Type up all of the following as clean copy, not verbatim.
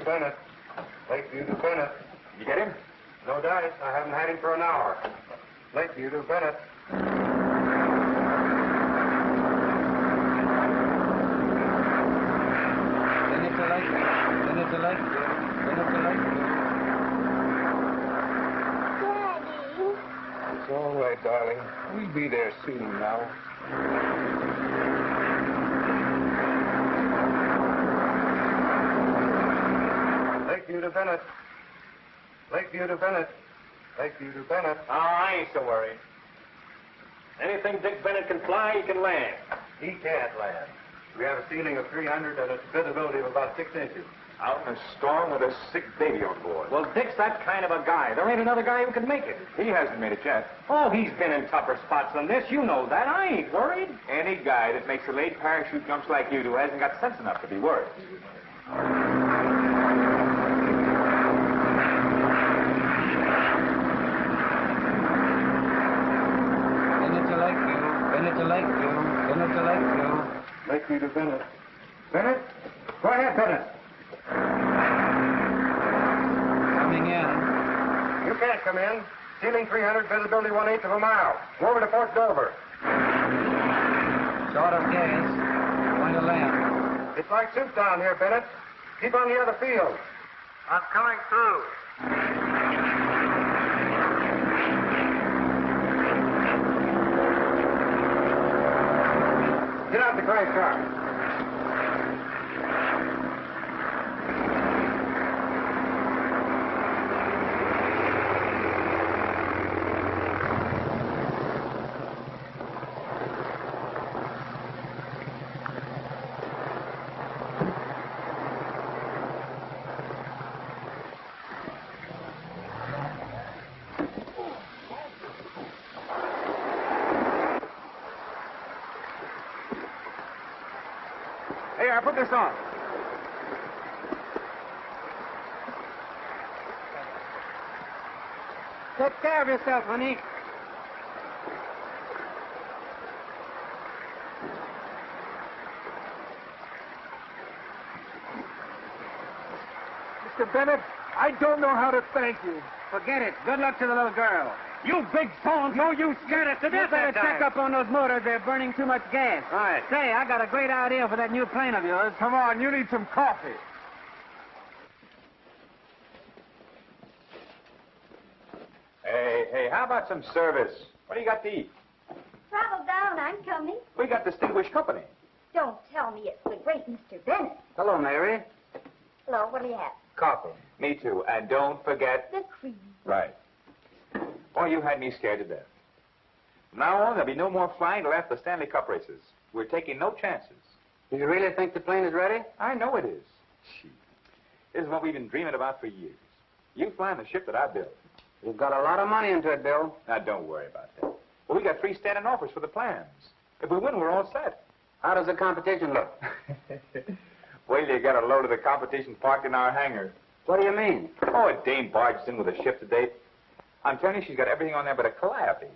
Bennett. Lakeview to Bennett. You get him? No dice. I haven't had him for an hour. Lakeview to Bennett. Bennett to Lakeview. Bennett to Lakeview. Bennett to Lakeview. Daddy. It's all right, darling. We'll be there soon now. Lakeview to Bennett. Lakeview to Bennett. Lakeview to Bennett. Oh, I ain't so worried. Anything Dick Bennett can fly, he can land. He can't land. We have a ceiling of 300 and a visibility of about 6 inches. Out in a storm with a sick baby on board. Well, Dick's that kind of a guy. There ain't another guy who can make it. He hasn't made it yet. Oh, he's been in tougher spots than this. You know that. I ain't worried. Any guy that makes a late parachute jumps like you do hasn't got sense enough to be worried. Bennett to Lakeview. Bennett to Lakeview. Bennett to Lakeview. Lakeview to Bennett. Bennett? Go ahead, Bennett. Coming in. You can't come in. Ceiling 300, visibility 1/8 of a mile. Go over to Fort Dover. Short of gas. Going to land. It's like soup down here, Bennett. Keep on the other field. I'm coming through. Get out the gray car. Hey, I put this on. Take care of yourself, honey. Mr. Bennett, I don't know how to thank you. Forget it. Good luck to the little girl. You big phone. No, you scared us to You death better that time. check up on those motors. They're burning too much gas. Right. Say, I got a great idea for that new plane of yours. Come on, you need some coffee. Hey, how about some service? What do you got to eat? Travel down, I'm coming. We got distinguished company. Don't tell me it's the great Mr. Bennett. Hello, Mary. Hello, what do you have? Coffee. Me too. And don't forget... The cream. Right. Boy, you had me scared to death. From now on, there'll be no more flying till after the Stanley Cup races. We're taking no chances. Do you really think the plane is ready? I know it is. Gee. This is what we've been dreaming about for years. You flying the ship that I built. You've got a lot of money into it, Bill. Now, don't worry about that. Well, we got 3 standing offers for the plans. If we win, we're all set. How does the competition look? Well, you got a load of the competition parked in our hangar. What do you mean? Oh, a dame barged in with a ship today. I'm telling you, she's got everything on there but a calliope.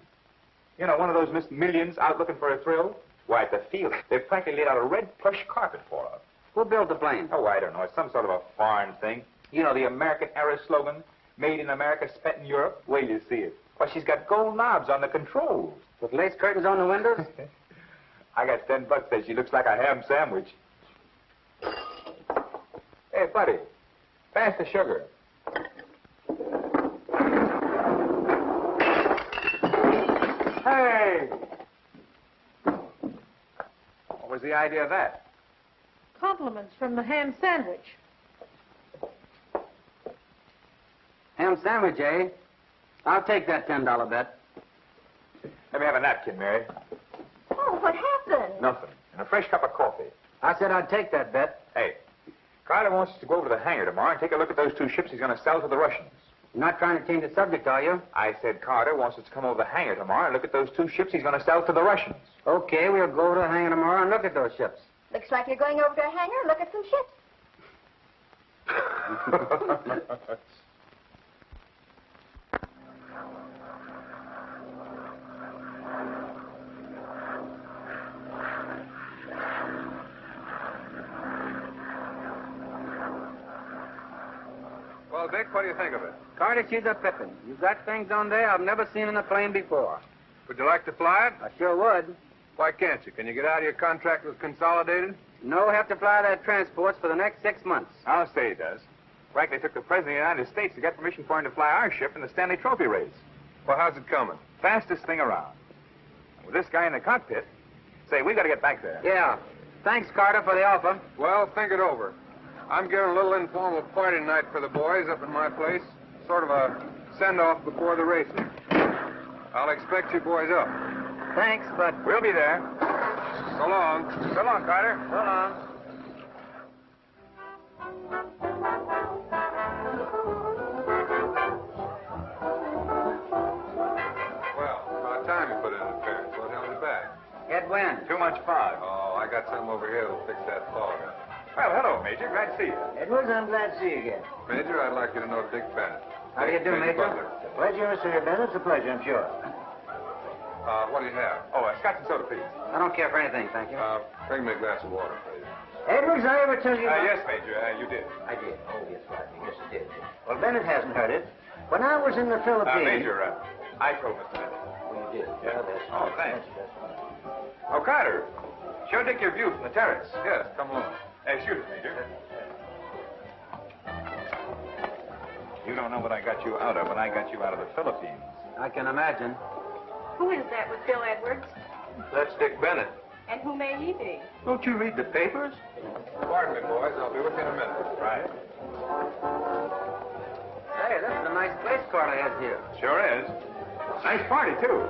You know, one of those Miss Millions out looking for a thrill? Why, at the field, they've practically laid out a red plush carpet for her. Who built the plane? Oh, I don't know. It's some sort of a foreign thing. You know, the American era slogan, made in America, spent in Europe. Wait till you see it. Why, she's got gold knobs on the controls. With lace curtains on the windows? I got $10 that she looks like a ham sandwich. Hey, buddy, pass the sugar. Hey! What was the idea of that? Compliments from the ham sandwich. Ham sandwich, eh? I'll take that $10 bet. Let me have a napkin, Mary. Oh, what happened? Nothing. And a fresh cup of coffee. I said I'd take that bet. Hey, Carter wants us to go over to the hangar tomorrow and take a look at those 2 ships he's going to sell to the Russians. You're not trying to change the subject, are you? I said Carter wants us to come over to the hangar tomorrow and look at those 2 ships he's going to sell to the Russians. Okay, we'll go over to the hangar tomorrow and look at those ships. Looks like you're going over to a hangar and look at some ships. Well, Dick, what do you think of it? Carter, she's a pippin. You've got things on there I've never seen in a plane before. Would you like to fly it? I sure would. Why can't you? Can you get out of your contract with Consolidated? No, have to fly that transports for the next 6 months. I'll say he does. Frankly, took the President of the United States to get permission for him to fly our ship in the Stanley Trophy race. Well, how's it coming? Fastest thing around. And with this guy in the cockpit, say, we got to get back there. Yeah. Thanks, Carter, for the offer. Well, think it over. I'm giving a little informal party tonight for the boys up in my place. Sort of a send-off before the races. I'll expect you boys up. Thanks, but... We'll be there. So long. So long, Carter. So long. Well, about time you put in an appearance. What held you back? Get wind. Too much fog. Oh, I got some over here that'll fix that fog. Well, hello, Major. Glad to see you. Edwards, I'm glad to see you again. Major, I'd like you to know Dick Bennett. How do you do, Major? Butler. It's a pleasure, Mr. Bennett. It's a pleasure, I'm sure. What do you have? Oh, Scotch and soda, please. I don't care for anything, thank you. Bring me a glass of water, please. Edwards, I ever tell you about... Yes, Major, you did. I did. Oh, yes, Rodney. Yes, I did. Well, Bennett hasn't heard it. When I was in the Philippines... Major, I told Mr. Bennett. Oh, you did? Yeah. Well, that's Oh, fine. thanks. That's fine. Oh, Carter, show Dick your view from the terrace. Yes, come along. Shoot it, Major. You don't know what I got you out of when I got you out of the Philippines. I can imagine. Who is that with Bill Edwards? That's Dick Bennett. And who may he be? Don't you read the papers? Pardon me, boys. I'll be with you in a minute. Right. Hey, this is a nice place Carter has here. Sure is. Nice party, too.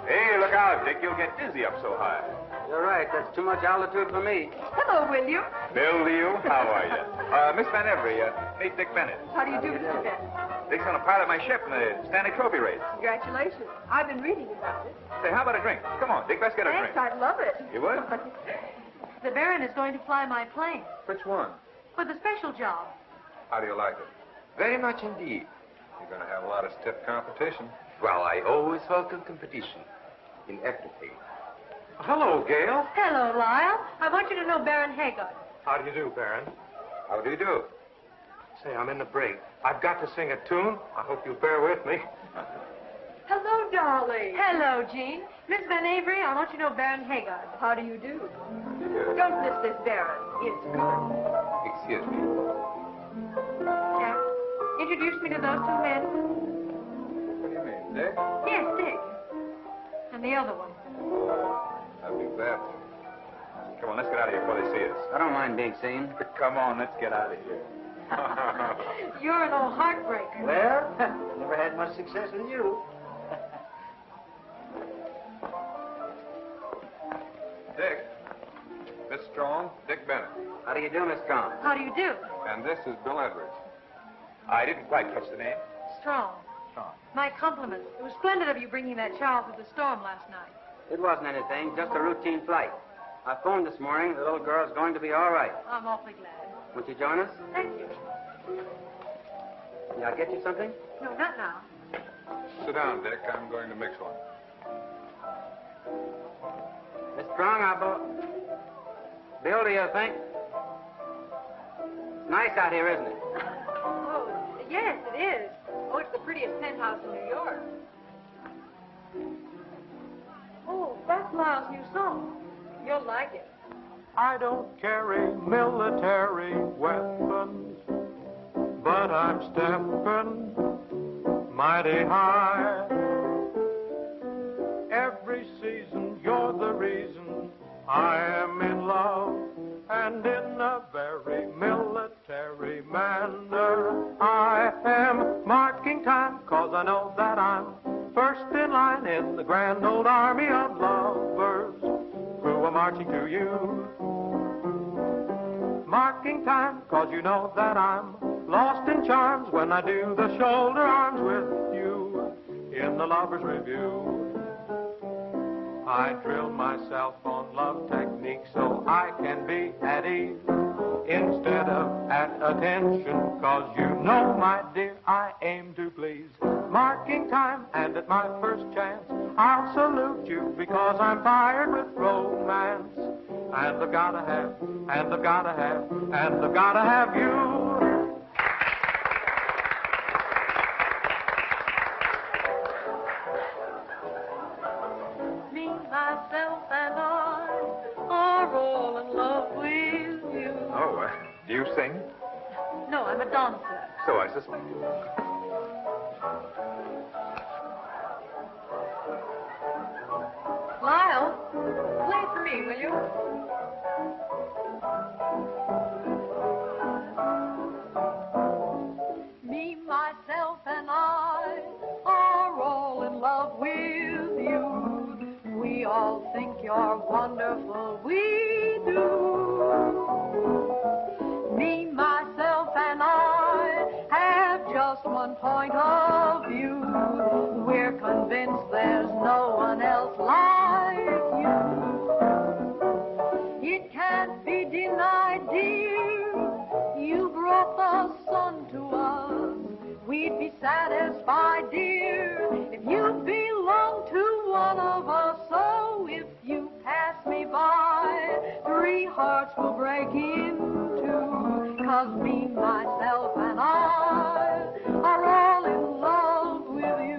Hey, look out, Dick. You'll get dizzy up so high. You're right. That's too much altitude for me. Hello, William. Bill to you. How are you? Miss Van Every, meet Dick Bennett. How do you do, Mr. Bennett? Dick's going to pilot my ship in the Stanley Trophy race. Congratulations. I've been reading about it. Say, how about a drink? Come on, Dick, let's get a Thanks, drink. I'd love it. You would? The Baron is going to fly my plane Which one? for the special job. How do you like it? Very much indeed. You're going to have a lot of stiff competition. Well, I always welcome competition in everything. Hello, Gail. Hello, Lyle. I want you to know Baron Haggard. How do you do, Baron? How do you do? Say, I'm in the break. I've got to sing a tune. I hope you'll bear with me. Hello, darling. Hello, Jean. Miss Van Avery, I want you to know Baron Haggard. How do you do? Don't miss this, Baron. It's good. Excuse me. Jack, introduce me to those two men. What do you mean, Dick? Yes, Dick. And the other one. I'd be glad to. Come on, let's get out of here before they see us. I don't mind being seen. Come on, let's get out of here. You're an old heartbreaker. Well, never had much success with you. Dick. Miss Strong, Dick Bennett. How do you do, Miss Strong? How do you do? And this is Bill Edwards. I didn't quite catch the name. Strong. Strong. My compliments. It was splendid of you bringing that child through the storm last night. It wasn't anything, just a routine flight. I phoned this morning. The little girl's going to be all right. I'm awfully glad. Won't you join us? Thank you. Yeah, I'll get you something? No, not now. Sit down, Dick. I'm going to mix one. Miss Strong, Bill, do you think? It's nice out here, isn't it? Oh, yes, it is. Oh, it's the prettiest penthouse in New York. Oh, that's Lyle's new song. You'll like it. I don't carry military weapons, but I'm stepping mighty high. Every season you're the reason I am in love, and in a very military manner. I am marking time, 'cause I know that I'm first in line in the grand old army of lovers who are marching to you. Marking time, 'cause you know that I'm lost in charms when I do the shoulder arms with you in the Lover's Review. I drill myself on love technique so I can be at ease instead of at attention, 'cause you know, my dear, I aim to please. Marking time, and at my first chance I'll salute you, because I'm fired with romance, and I've gotta have, and I've gotta have, and I've gotta have you. myself, and I are all in love with you. Oh, do you sing? No, I'm a dancer. So I suspect. Lyle, play it for me, will you? Me, myself, and I are all in love with you. We all think you're wonderful, we do. Me, myself, and I have just one point of view. We're convinced there's no one else like you. It can't be denied, dear, you brought the sun to us. We'd be satisfied, dear, if you belong to one of us. So if you pass me by, 3 hearts will break in two. 'Cause me, myself, and I are all in love with you.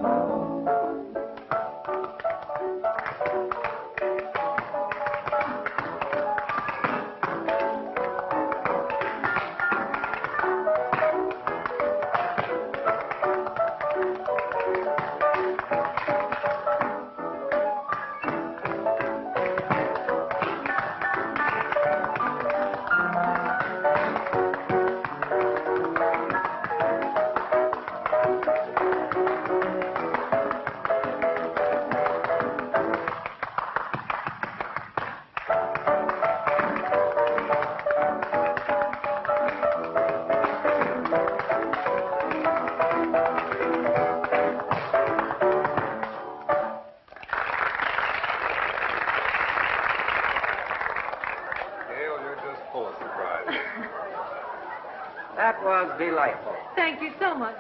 That was delightful. Thank you so much.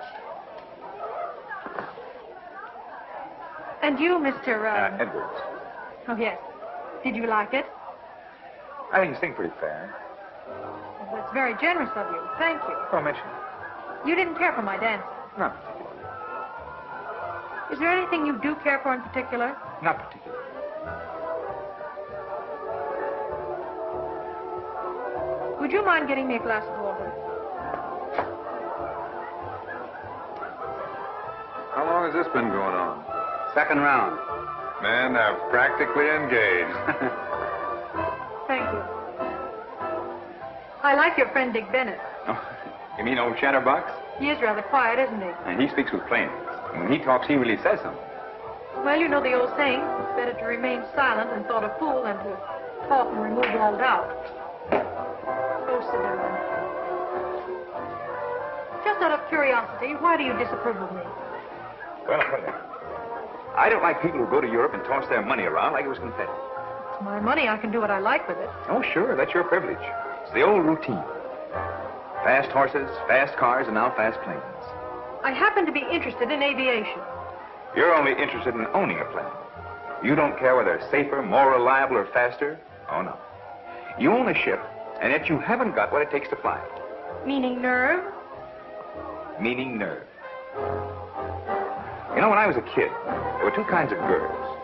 And you, Mr. Edwards. Oh, yes. Did you like it? I think you sing pretty fair. Well, that's very generous of you. Thank you. Don't mention it. You didn't care for my dancing. Not particularly. Is there anything you do care for in particular? Not particularly. Would you mind getting me a glass of water? How long has this been going on? 2nd round. Man, they're practically engaged. Thank you. I like your friend Dick Bennett. Oh, you mean old Chatterbox? He is rather quiet, isn't he? And he speaks with plainness. And when he talks, he really says something. Well, you know the old saying, better to remain silent and thought a fool than to talk and remove all doubt. Go sit down. Just out of curiosity, why do you disapprove of me? Well, I don't like people who go to Europe and toss their money around like it was confetti. It's my money. I can do what I like with it. Oh, sure, that's your privilege. It's the old routine. Fast horses, fast cars, and now fast planes. I happen to be interested in aviation. You're only interested in owning a plane. You don't care whether it's safer, more reliable, or faster. Oh, no. You own a ship, and yet you haven't got what it takes to fly it. Meaning nerve? Meaning nerve. You know, when I was a kid, there were 2 kinds of girls.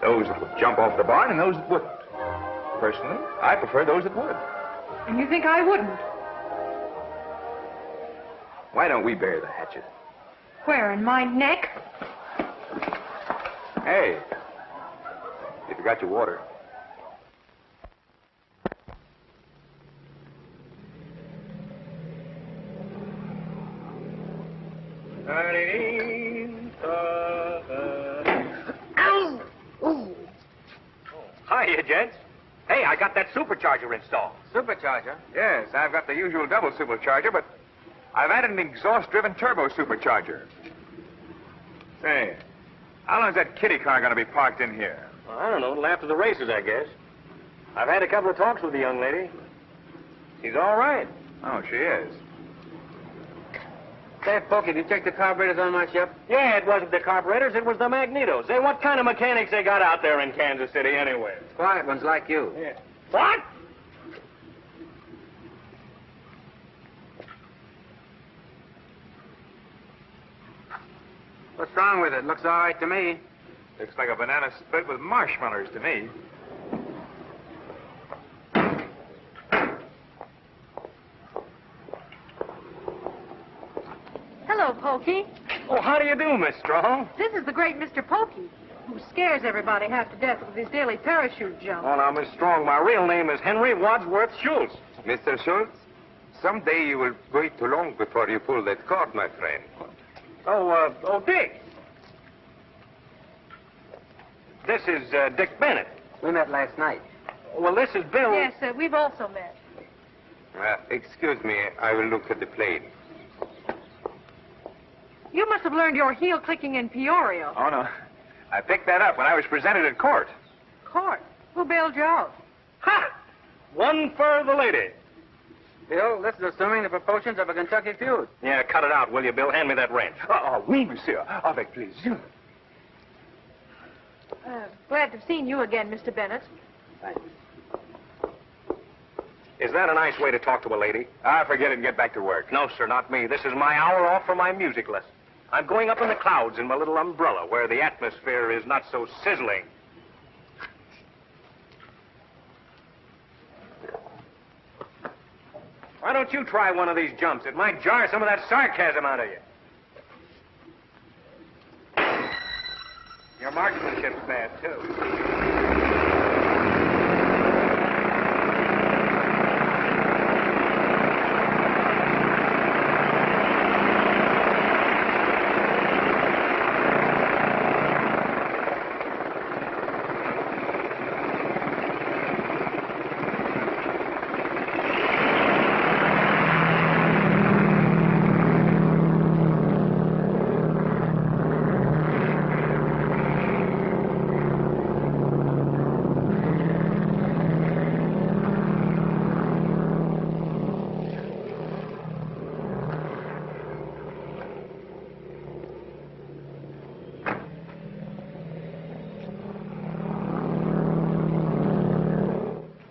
Those that would jump off the barn and those that wouldn't. Personally, I prefer those that would. And you think I wouldn't? Why don't we bury the hatchet? Where, in my neck? Hey, you forgot your water. Hiya, gents. Hey, I got that supercharger installed. Supercharger? Yes, I've got the usual double supercharger, but I've added an exhaust-driven turbo supercharger. Say, how long is that kiddie car going to be parked in here? Well, I don't know, till after the races, I guess. I've had a couple of talks with the young lady. She's all right. Oh, she is. Say, Pokey, did you check the carburetors on my ship? Yeah, it wasn't the carburetors, it was the magnetos. Say, what kind of mechanics they got out there in Kansas City anyway? Quiet ones like you. Yeah. What? What's wrong with it? Looks all right to me. Looks like a banana split with marshmallows to me. Hello, Pokey. Oh, how do you do, Miss Strong? This is the great Mr. Pokey, who scares everybody half to death with his daily parachute jump. Oh, now, Miss Strong, my real name is Henry Wadsworth Schultz. Mr. Schultz, someday you will wait too long before you pull that cord, my friend. Oh, Dick. This is Dick Bennett. We met last night. Well, this is Bill. Yes, we've also met. Excuse me, I will look at the plane. You must have learned your heel clicking in Peoria. Oh, no. I picked that up when I was presented at court. Court? Who bailed you out? Ha! One for the lady. Bill, this is assuming the proportions of a Kentucky feud. Yeah, cut it out, will you, Bill? Hand me that wrench. Oui, monsieur. Avec plaisir. Glad to have seen you again, Mr. Bennett. Thanks. Is that a nice way to talk to a lady? Forget it and get back to work. No, sir, not me. This is my hour off for my music lesson. I'm going up in the clouds in my little umbrella where the atmosphere is not so sizzling. Why don't you try one of these jumps? It might jar some of that sarcasm out of you. Your marksmanship's bad, too.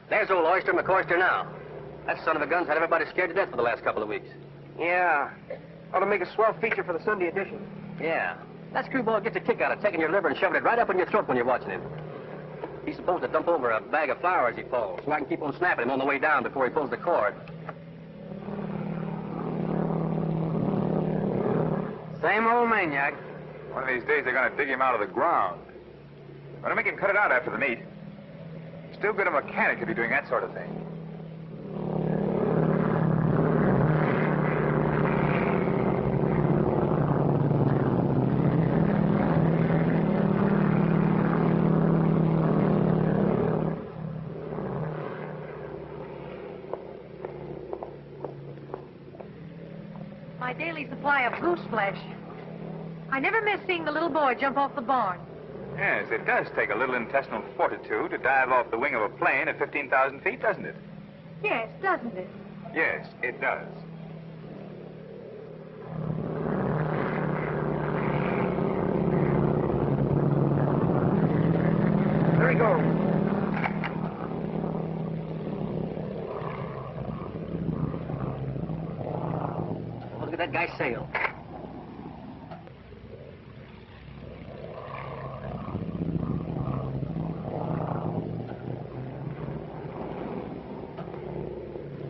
There's old Oyster McCoyster now. That son of a gun's had everybody scared to death for the last couple of weeks. Yeah. Ought to make a swell feature for the Sunday edition. Yeah. That screwball gets a kick out of taking your liver and shoving it right up in your throat when you're watching him. He's supposed to dump over a bag of flour as he falls, so I can keep on snapping him on the way down before he pulls the cord. Same old maniac. One of these days, they're going to dig him out of the ground. I'm going to make him cut it out after the meet. Still good a mechanic if you're doing that sort of thing. My daily supply of goose flesh. I never miss seeing the little boy jump off the barn. Yes, it does take a little intestinal fortitude to dive off the wing of a plane at 15,000 feet, doesn't it? Yes, doesn't it? Yes, it does. There he goes. Look at that guy's sail.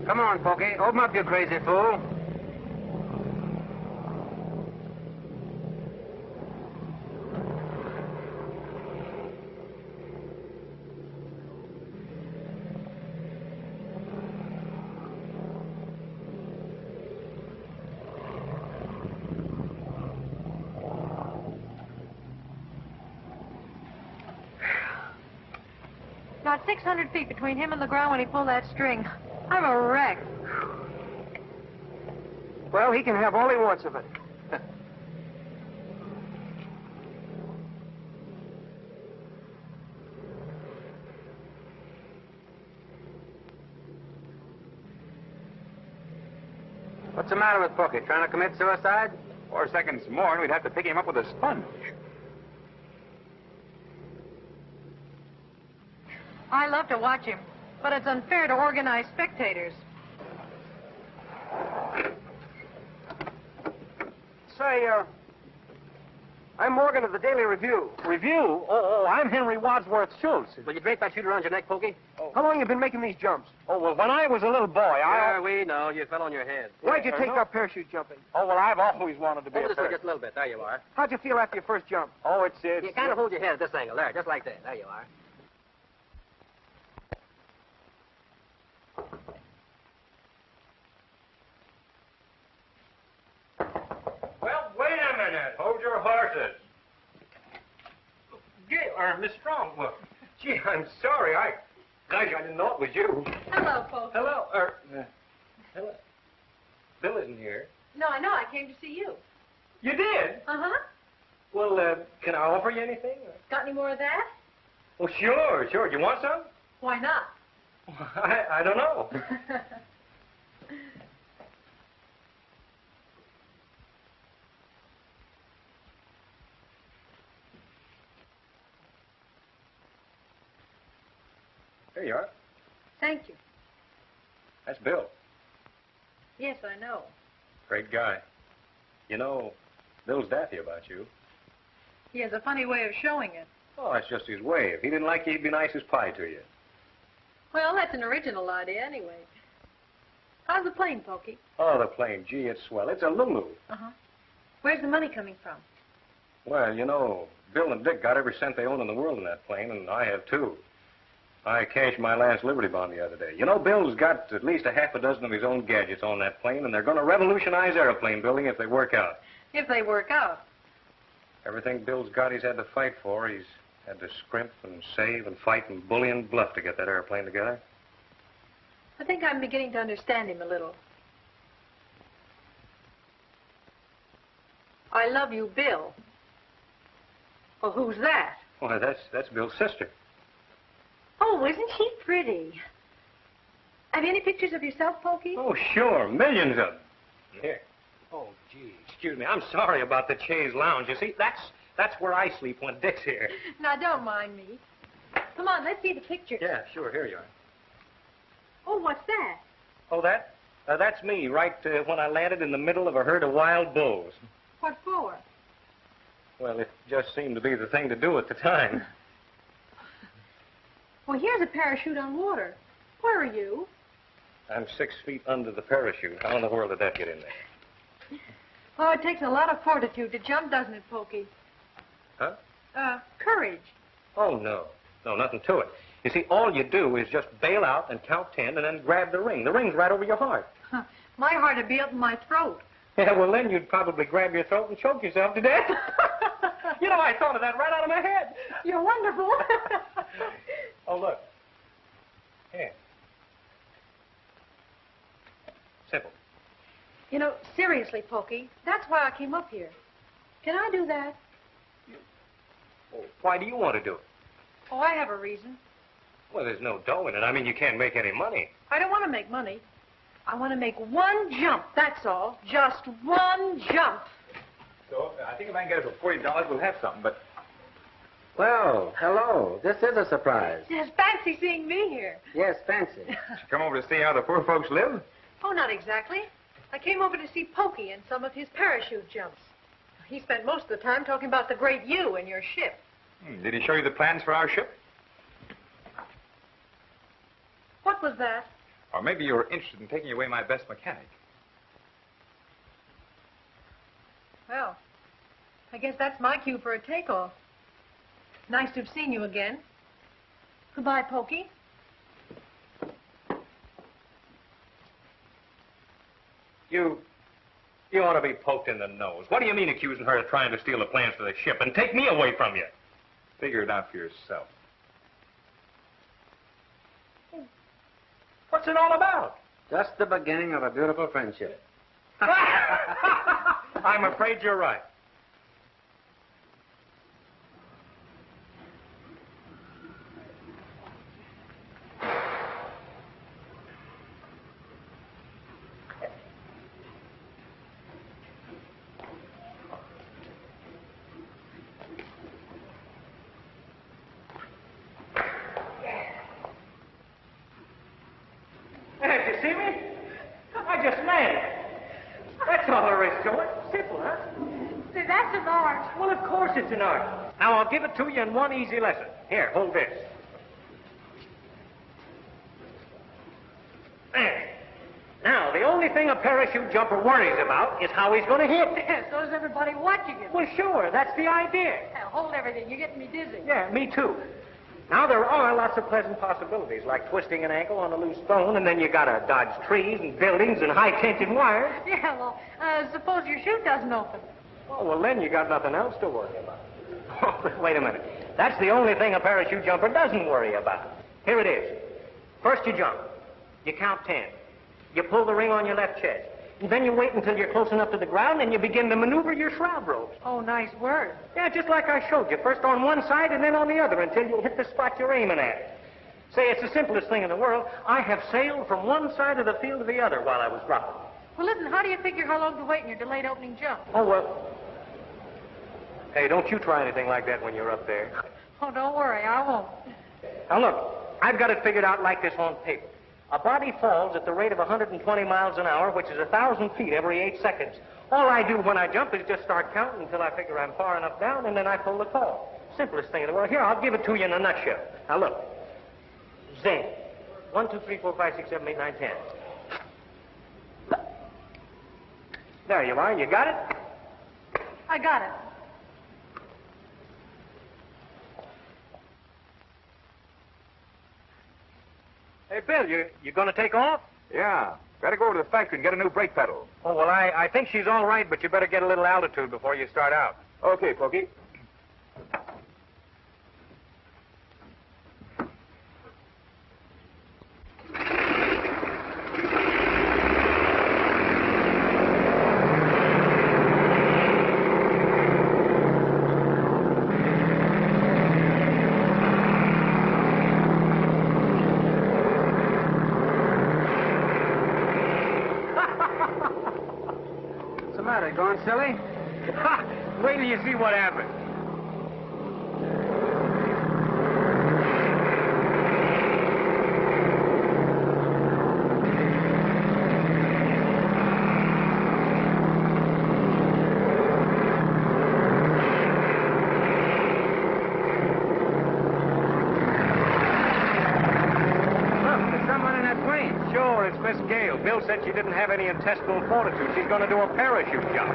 Come on, Pokey. Open up, you crazy fool. Not 600 feet between him and the ground when he pulled that string. I'm a wreck. Well, he can have all he wants of it. What's the matter with Pokey? Trying to commit suicide? 4 seconds more, and we'd have to pick him up with a sponge. I love to watch him, but it's unfair to organized spectators. Say, I'm Morgan of the Daily Review. Review? Oh, I'm Henry Wadsworth Schultz. Will you drape that chute around your neck, Pokey? How long you been making these jumps? Oh, well, when I was a little boy, Yeah, we know. You fell on your head. Why'd you take up parachute jumping? Oh, well, I've always wanted to be Hold a this way parachute. just a little bit. There you are. How'd you feel after your first jump? Oh, it's... You kind of hold your head at this angle. There, just like that. There you are. Well, wait a minute. Hold your horses. Miss Strong. Well, gee, I'm sorry. Gosh, I didn't know it was you. Hello, folks. Hello. Hello. Bill isn't here. No, I know. I came to see you. You did? Uh-huh. Well, can I offer you anything? Got any more of that? Oh, sure. You want some? Why not? I don't know. There you are. Thank you. That's Bill. Yes, I know. Great guy. You know, Bill's daffy about you. He has a funny way of showing it. Oh, that's just his way. If he didn't like you, he'd be nice as pie to you. Well, that's an original idea anyway. How's the plane, Pokey? Oh, the plane. Gee, it's swell. It's a Lulu. Uh-huh. Where's the money coming from? Well, you know, Bill and Dick got every cent they own in the world in that plane, and I have too. I cashed my last Liberty Bond the other day. You know, Bill's got at least a half a dozen of his own gadgets on that plane, and they're going to revolutionize airplane building if they work out. If they work out. Everything Bill's got he's had to fight for. He's had to scrimp and save and fight and bully and bluff to get that airplane together. I think I'm beginning to understand him a little. I love you, Bill. Well, who's that? Why, that's Bill's sister. Oh, isn't she pretty? Have you any pictures of yourself, Pokey? Oh, sure. Millions of them. Here. Oh, gee, excuse me. I'm sorry about the chaise lounge. You see, that's where I sleep when Dick's here. Now, don't mind me. Come on, let's see the pictures. Yeah, sure. Here you are. Oh, what's that? Oh, that's me, right when I landed in the middle of a herd of wild bulls. What for? Well, it just seemed to be the thing to do at the time. Well, here's a parachute on water. Where are you? I'm 6 feet under the parachute. How in the world did that get in there? Oh, it takes a lot of fortitude to jump, doesn't it, Pokey? Huh? Courage. Oh, no. No, nothing to it. You see, all you do is just bail out and count 10 and then grab the ring. The ring's right over your heart. Huh. My heart would be up in my throat. Yeah, well, then you'd probably grab your throat and choke yourself to death. You know, I thought of that right out of my head. You're wonderful. Oh, look. Here. Simple. You know, seriously, Pokey, that's why I came up here. Can I do that? Oh, why do you want to do it? Oh, I have a reason. Well, there's no dough in it. I mean, you can't make any money. I don't want to make money. I want to make one jump, that's all. Just one jump. So, I think if I can get it for $40, we'll have something, but... Well, hello. This is a surprise. Yes, fancy seeing me here. Yes, fancy. Did you come over to see how the poor folks live? Oh, not exactly. I came over to see Pokey and some of his parachute jumps. He spent most of the time talking about the great you and your ship. Did he show you the plans for our ship? What was that? Or maybe you were interested in taking away my best mechanic. Well, I guess that's my cue for a takeoff. Nice to have seen you again. Goodbye, Pokey. You ought to be poked in the nose. What do you mean accusing her of trying to steal the plans for the ship and take me away from you? Figure it out for yourself. What's it all about? Just the beginning of a beautiful friendship. I'm afraid you're right. Did you see me? I just landed. That's all there is to it. Simple, huh? Say, that's an art. Well, of course it's an art. Now, I'll give it to you in one easy lesson. Here, hold this. There. Now, the only thing a parachute jumper worries about is how he's going to hit. So is everybody watching him. Well, sure, that's the idea. Now, hold everything. You're getting me dizzy. Yeah, me too. Now, there are lots of pleasant possibilities, like twisting an ankle on a loose bone, and then you gotta dodge trees and buildings and high-tension wires. Yeah, well, suppose your chute doesn't open. Oh, well, then you got nothing else to worry about. Oh, wait a minute. That's the only thing a parachute jumper doesn't worry about. Here it is. First you jump. You count 10. You pull the ring on your left chest. And then you wait until you're close enough to the ground and you begin to maneuver your shroud ropes. Oh, nice word. Yeah, just like I showed you. First on one side and then on the other until you hit the spot you're aiming at. Say, it's the simplest thing in the world. I have sailed from one side of the field to the other while I was dropping. Well, listen, how do you figure how long to wait in your delayed opening jump? Oh, well. Hey, don't you try anything like that when you're up there. Oh, don't worry, I won't. Now, look, I've got it figured out like this on paper. A body falls at the rate of 120 miles an hour, which is 1,000 feet every 8 seconds. All I do when I jump is just start counting until I figure I'm far enough down, and then I pull the fall. Simplest thing in the world. Here, I'll give it to you in a nutshell. Now, look. Zen. 1, 2, 3, 4, 5, 6, 7, 8, 9, 10. There you are. You got it? I got it. Hey, Bill, you going to take off? Yeah. Better go over to the factory and get a new brake pedal. Oh, well, I think she's all right, but you better get a little altitude before you start out. Okay, Pokey. Going silly? Wait till you see what happens. Sure, it's Miss Gale. Bill said she didn't have any intestinal fortitude. She's going to do a parachute jump.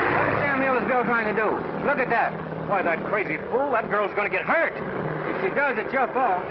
What the damn hell is Bill trying to do? Look at that. Why, that crazy fool, that girl's going to get hurt. If she does, it's your fault.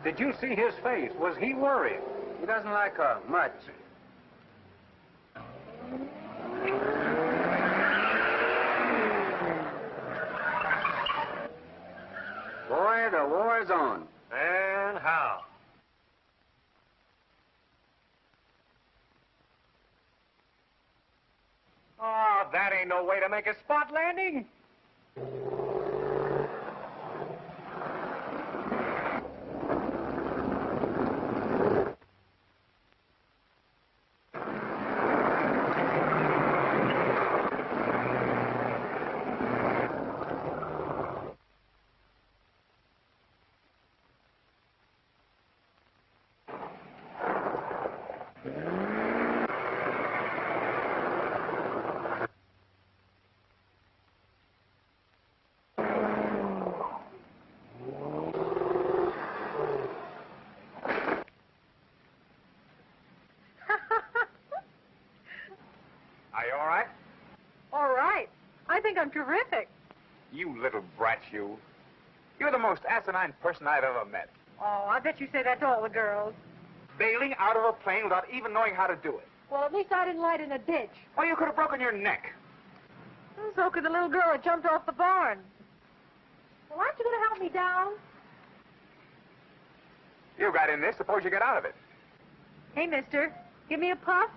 Did you see his face? Was he worried? He doesn't like her much. Boy, the war's on. And how? Oh, that ain't no way to make a spot landing. Are you all right? All right. I think I'm terrific. You little brat, you. You're the most asinine person I've ever met. Oh, I bet you say that to all the girls. Bailing out of a plane without even knowing how to do it. Well, at least I didn't light in a ditch. Or you could have broken your neck. And so could the little girl that jumped off the barn. Well, aren't you going to help me down? You got in this. Suppose you get out of it. Hey, mister, give me a puff.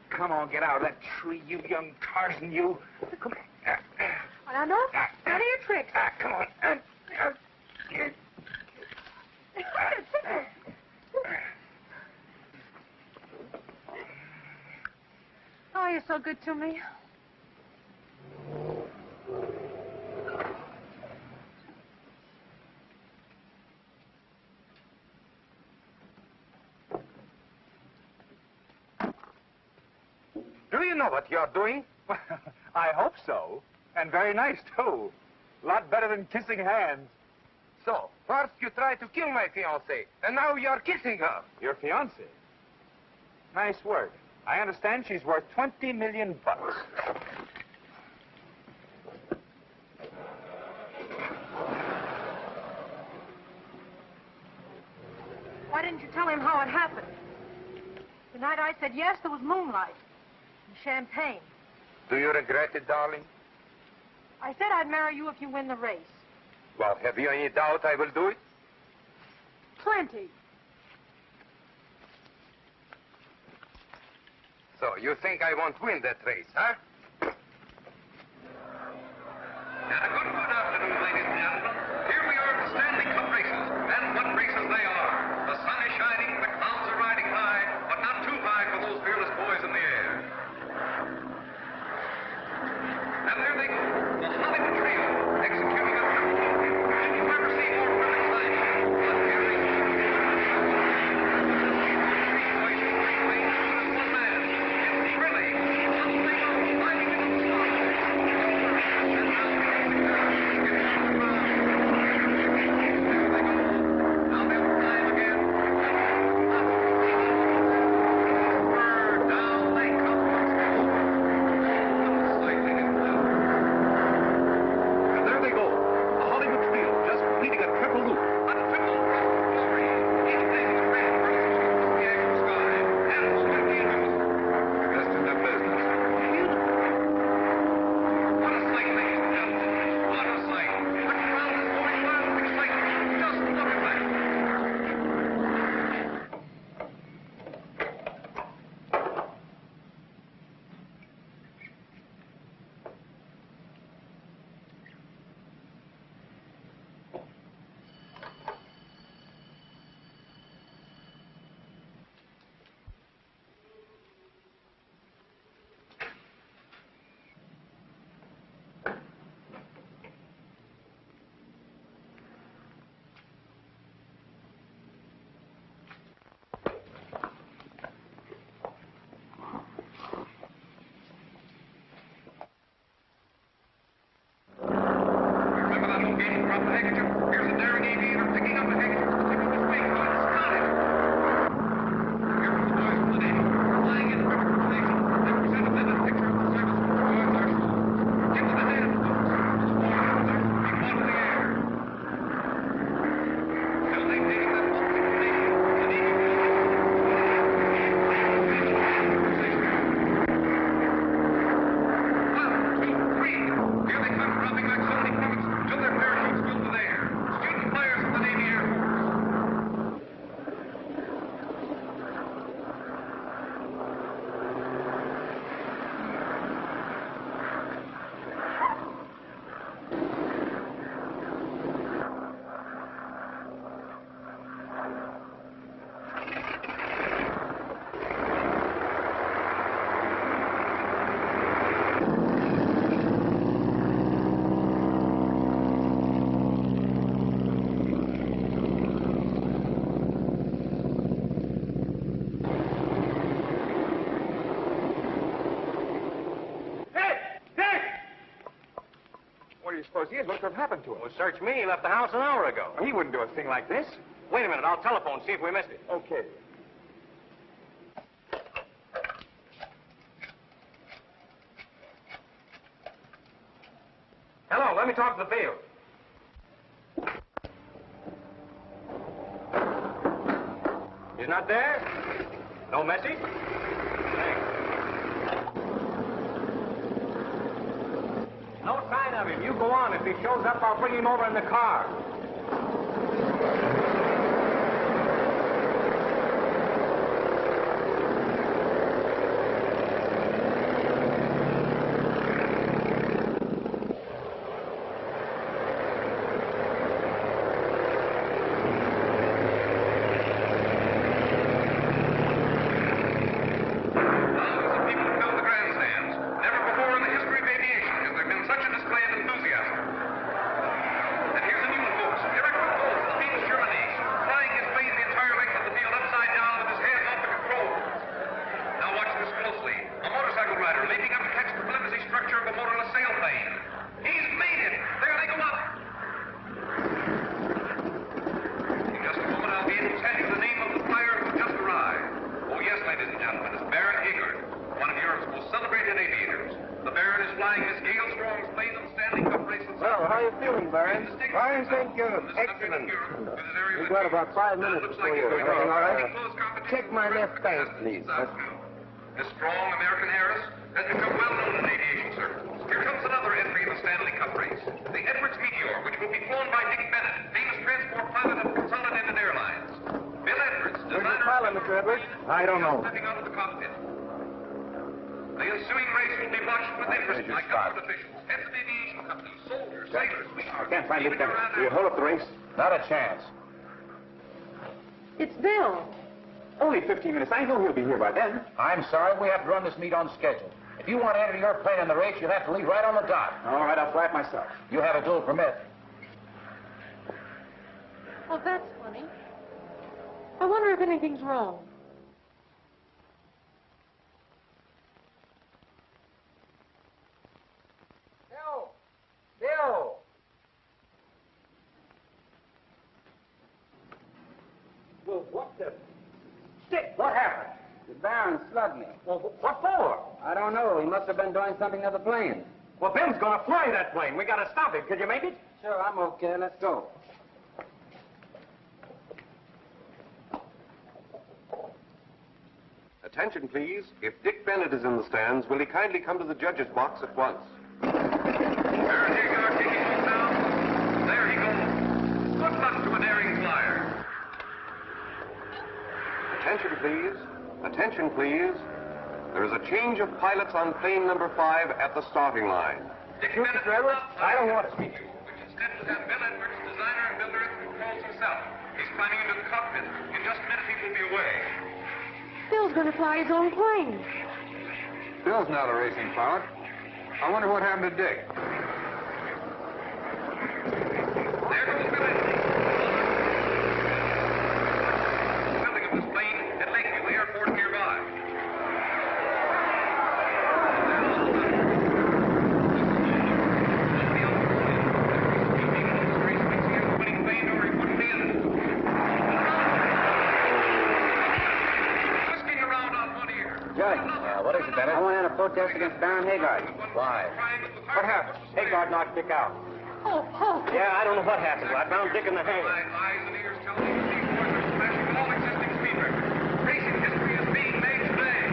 Come on, get out of that tree, you young Tarzan, you. Come on. Now, no, none of your tricks. Come on. Oh, you're so good to me. Do you know what you're doing? I hope so. And very nice, too. A lot better than kissing hands. So, first you tried to kill my fiancée, and now you're kissing her. Your fiancée? Nice work. I understand she's worth $20 million. Why didn't you tell him how it happened? The night I said yes, there was moonlight and champagne. Do you regret it, darling? I said I'd marry you if you win the race. Well, have you any doubt I will do it? Plenty. So, you think I won't win that race, huh? And a good afternoon, ladies and gentlemen. Here we are at the Stanley Cup races, and what races they are. The sun is shining, the clouds are riding high, but not too high for those fearless boys in the air. And there they go, the Hollywood trio, executing a triple. Did you ever see more perfect timing? But here they go. Three voices, three wings, as one man. It's thrilling, unbelievable, fighting into the stars. And now here we go. suppose he is. What could have happened to him? Well, search me. He left the house an hour ago. He wouldn't do a thing like this. Wait a minute. I'll telephone, see if we missed it. Okay. Hello, let me talk to the field. He's not there? No message? Thanks. No sign of him. You go on. If he shows up, I'll bring him over in the car. We've got about 5 minutes before you're everything all right? Check my left bank, please. This strong American heiress has become well known in aviation circles. Here comes another entry in the Stanley Cup race. The Edwards Meteor, which will be flown by Dick Bennett, famous transport pilot of Consolidated Airlines. Bill Edwards, designer... pilot, Mr. Edwards? I don't know. ...stepping out of the cockpit. The ensuing race will be watched with interest by government officials, heads of aviation companies, soldiers, sailors, I can't find Dick Bennett. Will you hold up the race? Not a chance. It's Bill. Only 15 minutes. I know he'll be here by then. I'm sorry, we have to run this meet on schedule. If you want to enter your plane in the race, you'll have to leave right on the dot. All right, I'll fly it myself. You have a dual permit. Oh, that's funny. I wonder if anything's wrong. Bill! Bill! Well, what the... Dick, what happened? The Baron slugged me. Well, what for? I don't know. He must have been doing something to the plane. Well, Ben's gonna fly that plane. We gotta stop him. Could you make it? Sure, I'm okay. Let's go. Attention, please. If Dick Bennett is in the stands, will he kindly come to the judges' box at once? There he goes, taking him down. There he goes. Good luck to a daring flyer. Attention, please. Attention, please. There is a change of pilots on plane number 5 at the starting line. Dick Bennett will not fly I don't want this meteor, which instead was at Bill Edwards, designer and builder at the controls himself. He's climbing into the cockpit. In just a minute, he will be away. Bill's going to fly his own plane. Bill's not a racing pilot. I wonder what happened to Dick. There goes Bill Edwards. Building of this plane at Lakeview Airport nearby. Judge. What is it, Bennett? I want to enter a protest against Baron Haggard. Why? What happened? Haggard knocked Dick out. Oh, oh. Yeah, I don't know what happened. I found Dick in the hangar. Eyes and ears tell me that these boys are smashing all existing speed records. Racing history is being made today.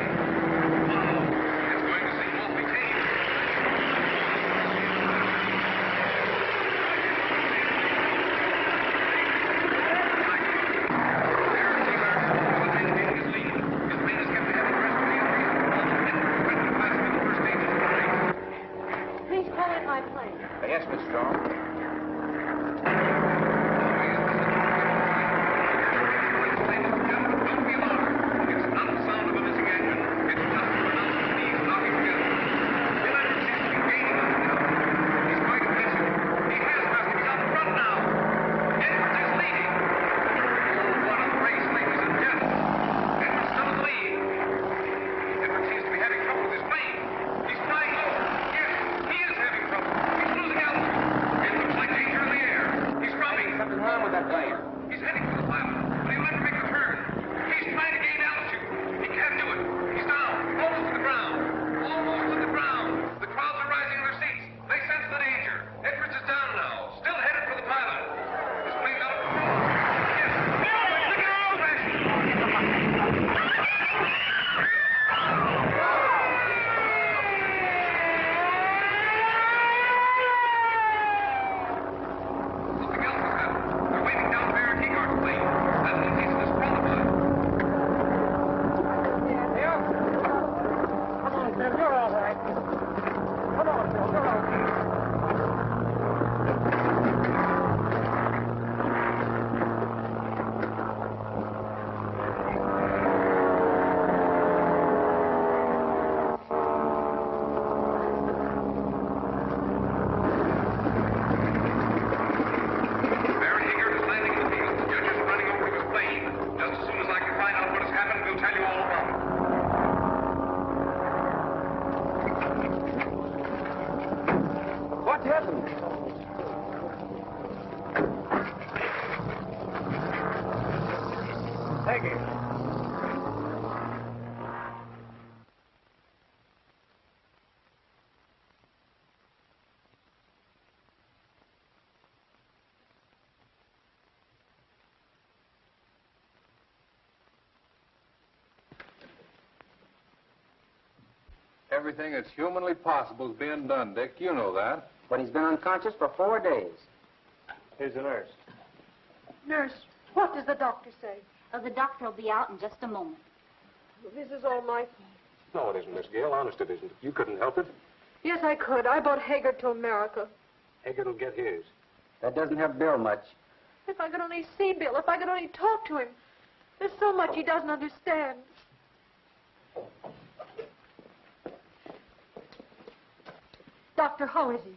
Wow. It's going to seem awfully tame. Please call in my plane. Yes, Miss Strong. Thank you. Everything that's humanly possible is being done, Dick. You know that. But he's been unconscious for 4 days. Here's the nurse. Nurse, what does the doctor say? Oh, the doctor will be out in just a moment. This is all my fault. No, it isn't, Miss Gale. Honest, it isn't. You couldn't help it. Yes, I could. I brought Hager to America. Haggard will get his. That doesn't help Bill much. If I could only see Bill, if I could only talk to him. There's so much he doesn't understand. Doctor, how is he?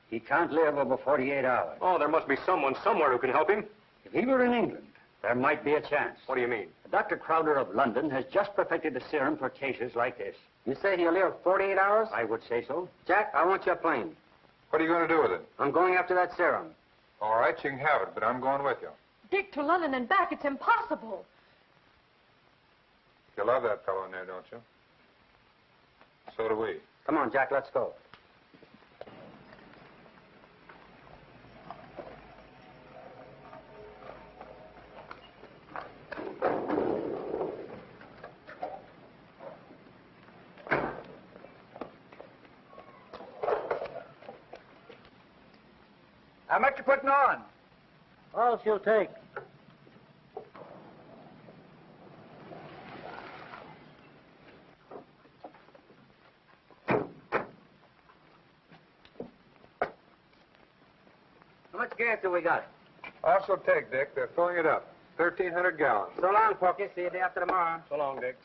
He can't live over 48 hours. Oh, there must be someone somewhere who can help him. If he were in England, there might be a chance. What do you mean? Dr. Crowder of London has just perfected a serum for cases like this. You say he'll live 48 hours? I would say so. Jack, I want your plane. What are you going to do with it? I'm going after that serum. All right, you can have it, but I'm going with you. Dick, to London and back, it's impossible. You love that fellow in there, don't you? So do we. Come on, Jack, let's go. How much you putting on? All she'll take. How much gas do we got? Also take, Dick. They're filling it up. 1,300 gallons. So long, Porky. See you day after tomorrow. So long, Dick.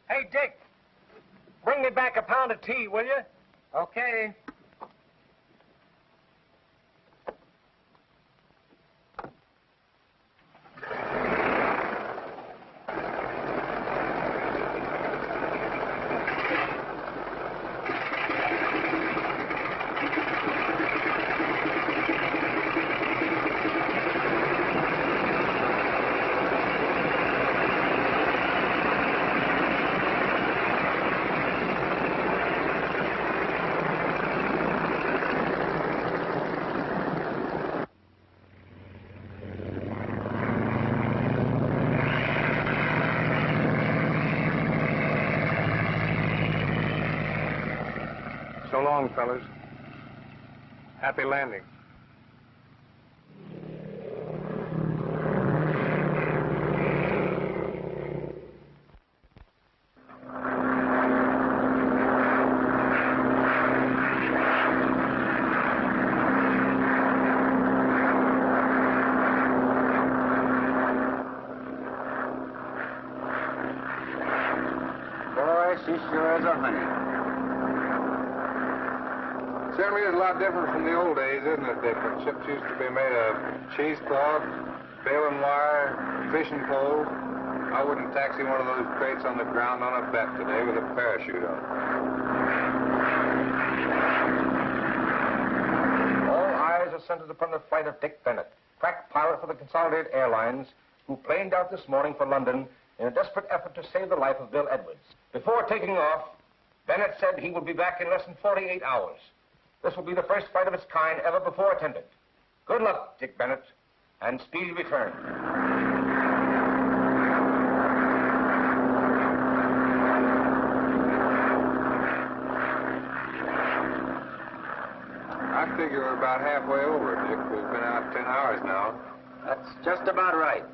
Hey, Dick, bring me back a pound of tea, will you? Okay. So long, fellas. Happy landing. Boy, she sure is a honey. Certainly is a lot different from the old days, isn't it, Dick? When ships used to be made of cheesecloth, baling wire, fishing poles. I wouldn't taxi one of those crates on the ground on a bet today with a parachute on. All eyes are centered upon the flight of Dick Bennett, crack pilot for the Consolidated Airlines, who planed out this morning for London in a desperate effort to save the life of Bill Edwards. Before taking off, Bennett said he would be back in less than 48 hours. This will be the first flight of its kind ever before attended. Good luck, Dick Bennett, and speedy return. I figure we're about halfway over, Dick. We've been out 10 hours now. That's just about right.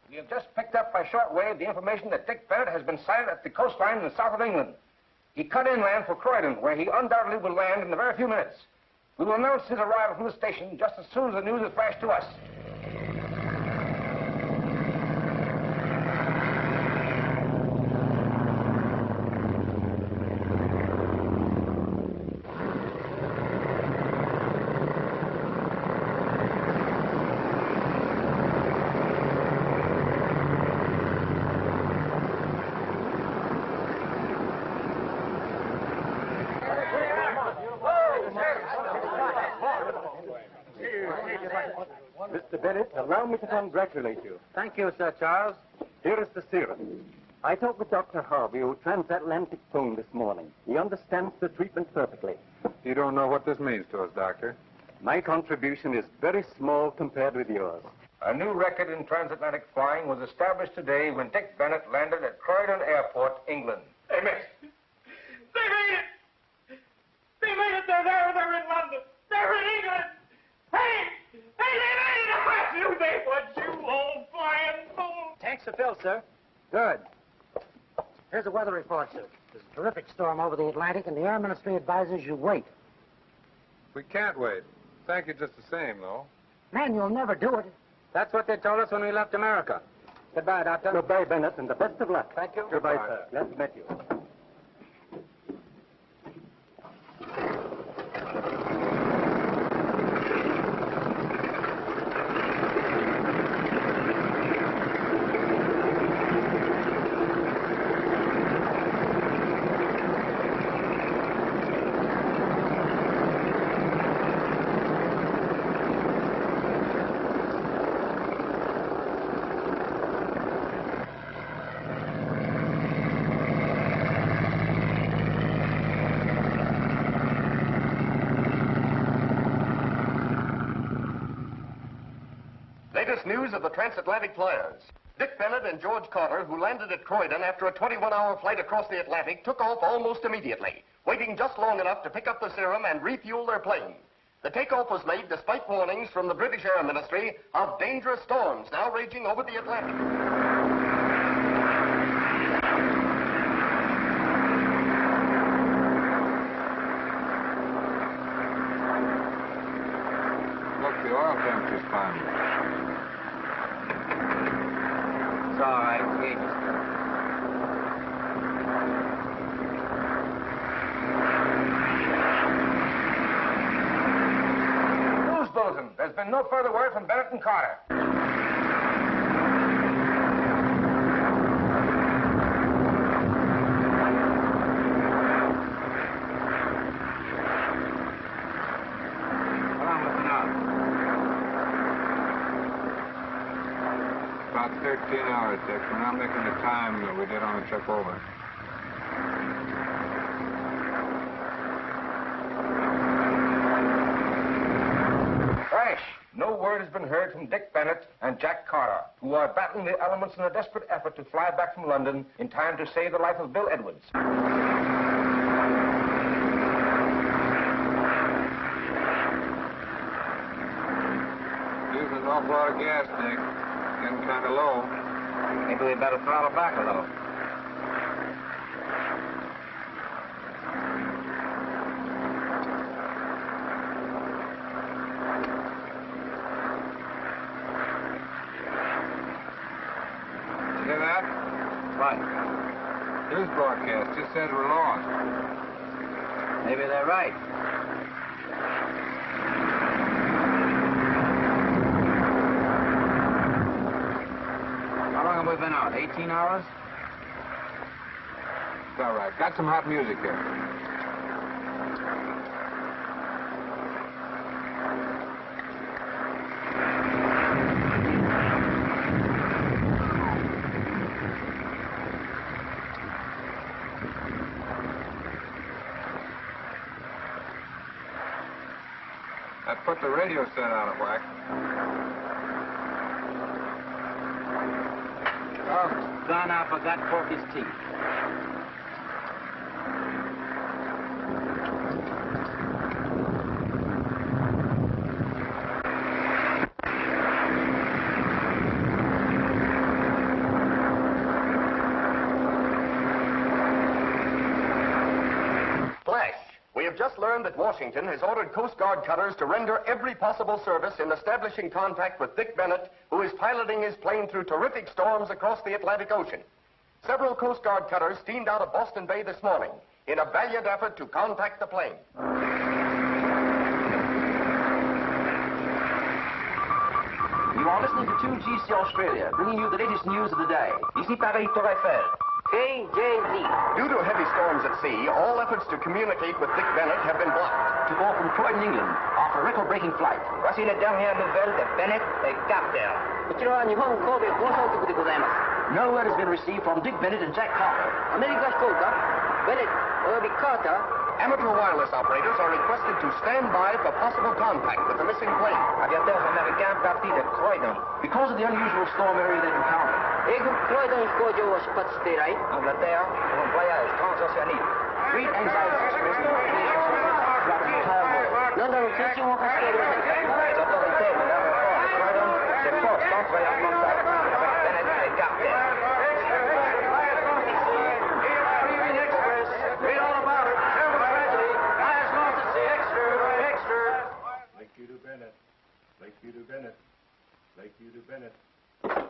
We have just picked up by shortwave the information that Dick Bennett has been sighted at the coastline in the south of England. He cut inland for Croydon, where he undoubtedly will land in a very few minutes. We will announce his arrival from the station just as soon as the news is flashed to us. Mr. Bennett, allow me to congratulate you. Thank you, Sir Charles. Here is the serum. I talked with Dr. Harvey, who transatlantic phone this morning. He understands the treatment perfectly. You don't know what this means to us, Doctor. My contribution is very small compared with yours. A new record in transatlantic flying was established today when Dick Bennett landed at Croydon Airport, England. They made it! They made it! They made it! They're there! They're in London! They're in England! Hey! Hey, they made it! I knew they would, you old flying fool! Tanks are filled, sir. Good. Here's a weather report, sir. There's a terrific storm over the Atlantic, and the Air Ministry advises you wait. We can't wait. Thank you just the same, though. Man, you'll never do it. That's what they told us when we left America. Goodbye, Doctor. Goodbye, Bennett, and the best of luck. Thank you. Goodbye, sir. Glad to meet you. Latest news of the transatlantic flyers. Dick Bennett and George Carter, who landed at Croydon after a 21-hour flight across the Atlantic, took off almost immediately, waiting just long enough to pick up the serum and refuel their plane. The takeoff was made despite warnings from the British Air Ministry of dangerous storms now raging over the Atlantic. Look, the oil temperature's climbing. It's all right. Gauge is News bulletin. There's been no further word from Bennett and Carter. About 13 hours, Dick. We're not making the time that we did on the trip over. Crash! No word has been heard from Dick Bennett and Jack Carter, who are battling the elements in a desperate effort to fly back from London in time to save the life of Bill Edwards. Using an awful lot of gas, Dick. Getting kind of low. Maybe we better throttle back a little. You hear that? What? News broadcast just says we're lost. Maybe they're right. How long have we been out? 18 hours? It's all right. Got some hot music here. That put the radio set out of whack. Oh, gone I forgot Porky's teeth. Flash! We have just learned that Washington has ordered Coast Guard cutters to render every possible service in establishing contact with Dick Bennett, who is piloting his plane through terrific storms across the Atlantic Ocean. Several Coast Guard cutters steamed out of Boston Bay this morning in a valiant effort to contact the plane. You are listening to 2GC Australia, bringing you the latest news of the day. Ici Paris, Tour Eiffel. KJZ. Due to heavy storms at sea, all efforts to communicate with Dick Bennett have been blocked. To go from Croydon, England, off a record-breaking flight. Voici les dernières nouvelles de Bennett et Captain. こちらは日本神戸放送局でございます。 No word has been received from Dick Bennett and Jack Carter. アメリカ飛行家、ベネットおよびカーター、 Amateur wireless operators are requested to stand by for possible contact with the missing plane. aviateurs américains partis de Croydon. Because of the unusual storm area they've encountered. 英国クロイドン飛行場を出発して以来、Angleterre, pour un voyage transoceanique. Great anxiety expressed in the throughout the entire world. 何らの通信を発しておりませんか Les autorités de l'aéroport de Croydon s'efforcent d'entrer en contact avec Bennett et Captain. Read all about it. Terrible tragedy. I just want to see extra. Lakeview to Bennett. Lakeview to Bennett. Lakeview to Bennett.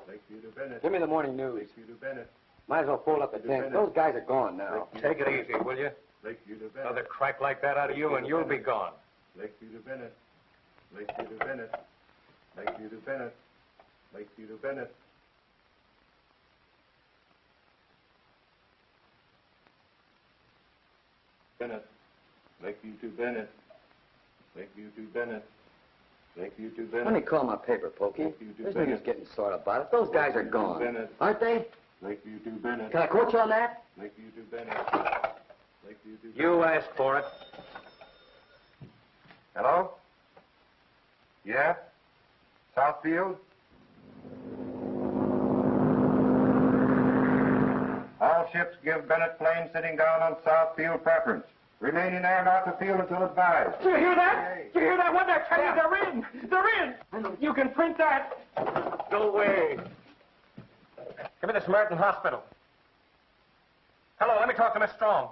Lakeview to Bennett. Give me the morning news. Lakeview to Bennett. Might as well fold up the tent. Those guys are gone now. Take it easy, will you? Lakeview to Bennett. Another crack like that out of you, and you'll be gone. Lakeview to Bennett. Lakeview to Bennett. Lakeview to Bennett. Lakeview to Bennett. Bennett. Lakeview to Bennett. Lakeview to Bennett. Lakeview to Bennett. Let me call my paper, Pokey. There's no use getting sore about it. Those guys are gone. Bennett. Aren't they? Lakeview to Bennett. Can I quote you on that? Lakeview to Bennett. Lakeview to Bennett. You asked for it. Hello? Yeah? Southfield? All ships give Bennett plane sitting down on Southfield preference. Remain in air not to field until advised. Do you hear that? Do you hear that? What they're telling you? They're in. They're in. You can print that. Go away. Give me the Samaritan Hospital. Hello, let me talk to Miss Strong.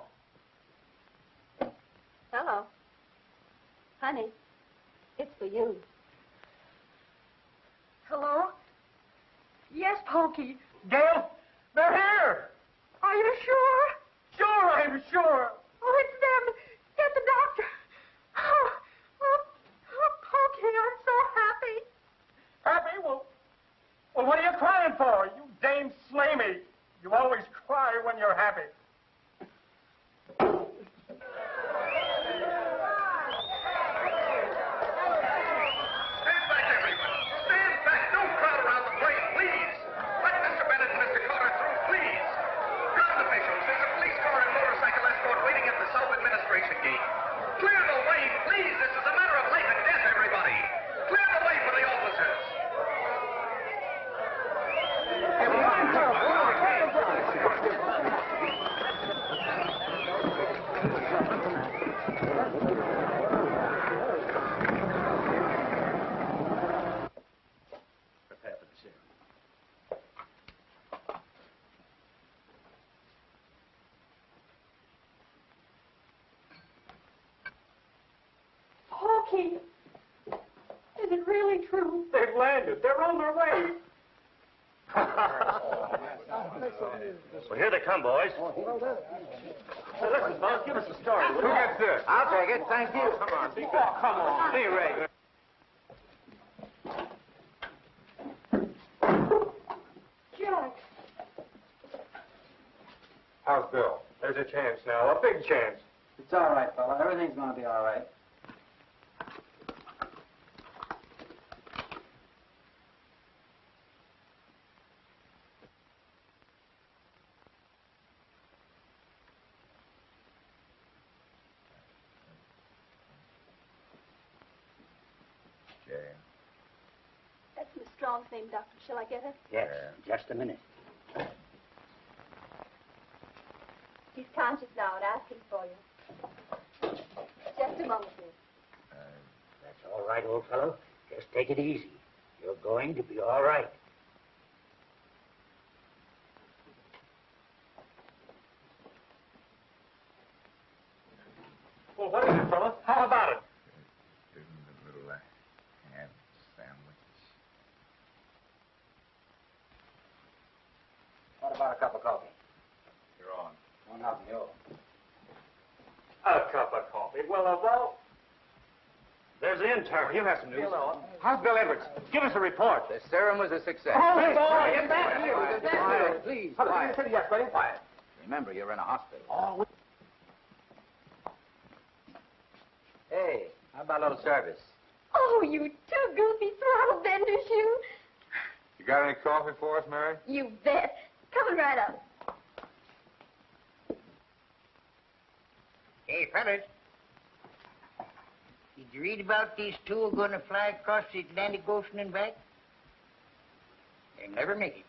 Hello. Honey, it's for you. Hello? Yes, Pokey. Gail, they're here. Are you sure? Sure, I'm sure. Oh, it's them. Get the doctor. Oh, Pokey, I'm so happy. Happy? Well, what are you crying for? You dame Slamey. You always cry when you're happy. Stand back, everyone. Stand back. Don't crowd around the plane, please. Let Mr. Bennett and Mr. Carter through, please. Ground officials, there's a police car and motorcycle escort waiting at the South Administration gate. Clear the way, please. This is a matter of life and death, everybody. Clear the way for the officers. Prepare for the serum. Pokey, is it really true? They've landed. They're on their way. Well, here they come, boys. Hey, listen, fellas, give us a story. Who gets this? I'll take it. Thank you. Come on, be good. Oh, come on. Be regular. Jack. How's Bill? There's a chance now, a big chance. It's all right, fella. Everything's going to be all right. That's Miss Strong's name, Doctor. Shall I get her? Yes, just a minute. He's conscious now and asking for you. Just a moment, please. That's all right, old fellow. Just take it easy. You're going to be all right. Well, what is it, fella? How about it? A little ham sandwich. What about a cup of coffee? You're on. Well, nothing, you. A cup of coffee. Well, of all... There's the intern. He'll have some news. Hello. How's Bill Edwards? Give us a report. The serum was a success. Oh, boy, Get back here. Get back here. Please, quiet. Yes, buddy. Quiet. Remember, you're in a hospital. Oh, Hey, how about a little service? Oh, you too goofy throttle benders, you. You got any coffee for us, Mary? You bet. Coming right up. Hey, fellas. Did you read about these two are going to fly across the Atlantic Ocean and back? They'll never make it.